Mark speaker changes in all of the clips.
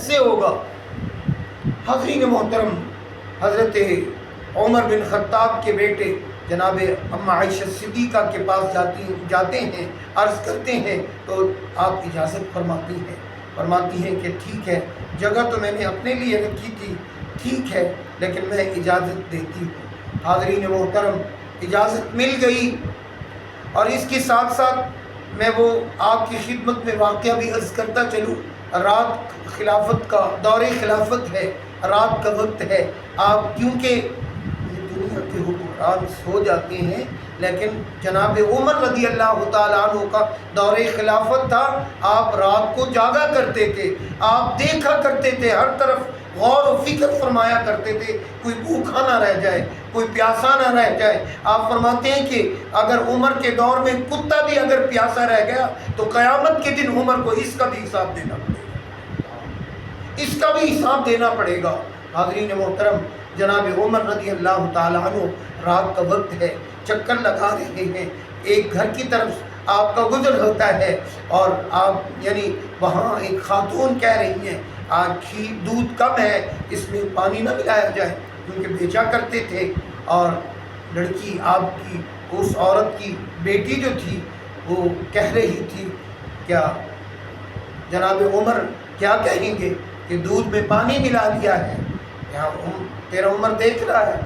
Speaker 1: سے ہوگا۔ حاضرین محترم، حضرت عمر بن خطاب کے بیٹے جناب اما عائشہ صدیقہ کے پاس جاتے ہیں، عرض کرتے ہیں تو آپ اجازت فرماتی ہیں کہ ٹھیک ہے، جگہ تو میں نے اپنے لیے رکھی تھی، ٹھیک ہے، لیکن میں اجازت دیتی ہوں۔ حاضرین محترم، اجازت مل گئی، اور اس کے ساتھ ساتھ میں وہ آپ کی خدمت میں واقعہ بھی عرض کرتا چلوں۔ رات خلافت کا دور خلافت ہے، رات کا وقت ہے، آپ کیونکہ دنیا کے حکمران سو جاتے ہیں، لیکن جناب عمر رضی اللہ تعالیٰ عنہ کا دور خلافت تھا، آپ رات کو جاگا کرتے تھے، آپ دیکھا کرتے تھے، ہر طرف غور و فکر فرمایا کرتے تھے، کوئی بھوکا نہ رہ جائے، کوئی پیاسا نہ رہ جائے۔ آپ فرماتے ہیں کہ اگر عمر کے دور میں کتا بھی اگر پیاسا رہ گیا تو قیامت کے دن عمر کو اس کا بھی حساب دینا پڑے گا، اس کا بھی حساب دینا پڑے گا۔ حاضرین محترم، جناب عمر رضی اللہ تعالیٰ عنہ، رات کا وقت ہے، چکر لگا رہے ہیں، ایک گھر کی طرف آپ کا گزر ہوتا ہے، اور آپ یعنی وہاں ایک خاتون کہہ رہی ہیں آج دودھ کم ہے، اس میں پانی نہ ملایا جائے، کیونکہ بیچا کرتے تھے۔ اور لڑکی آپ کی اس عورت کی بیٹی جو تھی وہ کہہ رہی تھی کیا جناب عمر کیا کہیں گے کہ دودھ میں پانی ملا دیا ہے، یہاں تیرا عمر دیکھ رہا ہے۔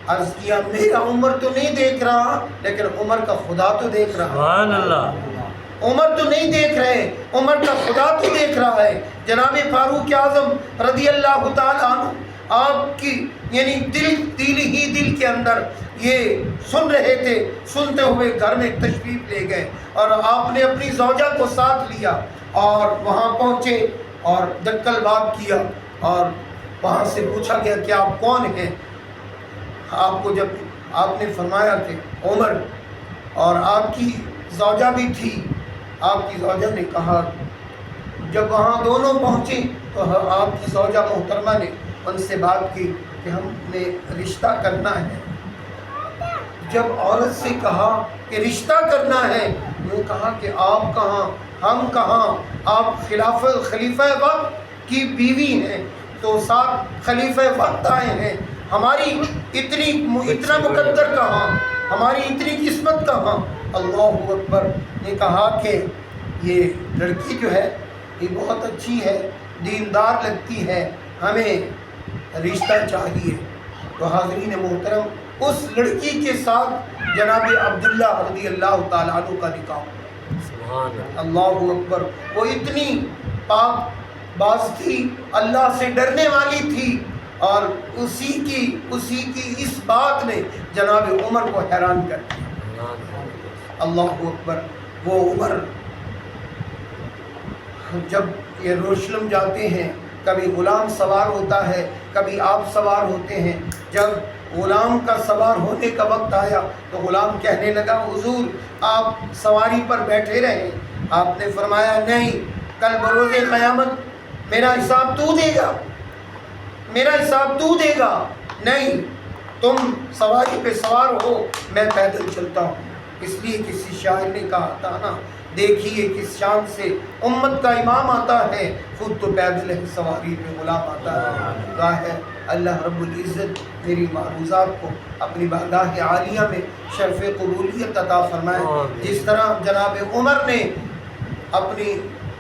Speaker 1: عرض کیا میرا عمر تو نہیں دیکھ رہا، لیکن عمر کا خدا تو دیکھ رہا ہے۔
Speaker 2: سبحان اللہ۔
Speaker 1: عمر تو نہیں دیکھ رہے، عمر کا خدا تو دیکھ رہا ہے۔ جناب فاروق اعظم رضی اللہ تعالیٰ عنہ آپ کی یعنی دل کے اندر یہ سن رہے تھے، سنتے ہوئے گھر میں تشریف لے گئے، اور آپ نے اپنی زوجہ کو ساتھ لیا اور وہاں پہنچے اور دکل بات کیا، اور وہاں سے پوچھا گیا کہ آپ کون ہیں؟ آپ کو جب آپ نے فرمایا کہ عمر، اور آپ کی زوجہ بھی تھی، آپ کی زوجہ نے کہا، جب وہاں دونوں پہنچے تو آپ کی زوجہ محترمہ نے ان سے بات کی کہ ہم نے رشتہ کرنا ہے۔ جب عورت سے کہا کہ رشتہ کرنا ہے، وہ کہا کہ آپ کہاں، ہم کہاں، آپ خلیفہ وقت کی بیوی ہیں، تو ساتھ خلیفہ وقت آئے ہیں، ہماری اتنا مقدر کہاں، ہماری اتنی قسمت کہاں۔ اللہ اکبر نے کہا کہ یہ لڑکی جو ہے یہ بہت اچھی ہے، دیندار لگتی ہے، ہمیں رشتہ چاہیے۔ تو حاضرین محترم، اس لڑکی کے ساتھ جناب عبداللہ رضی اللہ تعالیٰ عنہ کا نکاح ہوا۔ اللہ اکبر، وہ اتنی پاک باز تھی، اللہ سے ڈرنے والی تھی، اور اسی کی اس بات نے جناب عمر کو حیران کر دیا۔ اللہ اکبر، وہ عمر جب یہ یروشلم جاتے ہیں، کبھی غلام سوار ہوتا ہے، کبھی آپ سوار ہوتے ہیں۔ جب غلام کا سوار ہونے کا وقت آیا تو غلام کہنے لگا حضور آپ سواری پر بیٹھے رہیں۔ آپ نے فرمایا نہیں، کل بروز قیامت میرا حساب تو دے گا، میرا حساب تو دے گا، نہیں تم سواری پہ سوار ہو، میں پیدل چلتا ہوں۔ اس لیے کسی شاعر نے کہا تھا نا، دیکھیے کس شان سے امت کا امام آتا ہے، خود تو پیدل ہے سواری پہ غلام آتا ہے۔ دعا ہے اللہ رب العزت میری معروضات کو اپنی بارگاہ عالیہ میں شرف قبولیت عطا فرمائے۔ جس طرح جناب عمر نے اپنی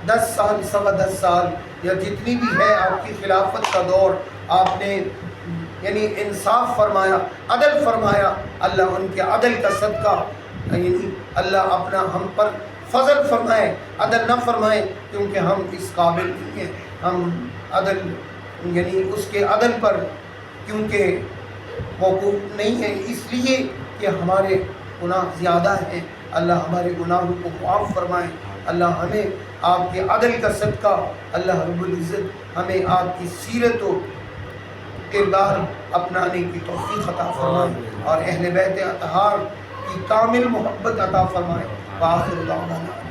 Speaker 1: 10 سال، 10.25 سال یا جتنی بھی ہے آپ کی خلافت کا دور، آپ نے یعنی انصاف فرمایا، عدل فرمایا، اللہ ان کے عدل کا صدقہ یعنی اللہ اپنا ہم پر فضل فرمائے، عدل نہ فرمائے، کیونکہ ہم اس قابل نہیں ہیں، ہم عدل یعنی اس کے عدل پر کیونکہ موقوف نہیں ہیں، اس لیے کہ ہمارے گناہ زیادہ ہیں۔ اللہ ہمارے گناہوں کو معاف فرمائے، اللہ ہمیں آپ کے عدل کا صدقہ، اللہ رب العزت ہمیں آپ کی سیرت و کردار اپنانے کی توفیق عطا فرمائے، اور اہل بیت اطہار کی کامل محبت عطا فرمائے۔ وآخر دعوانا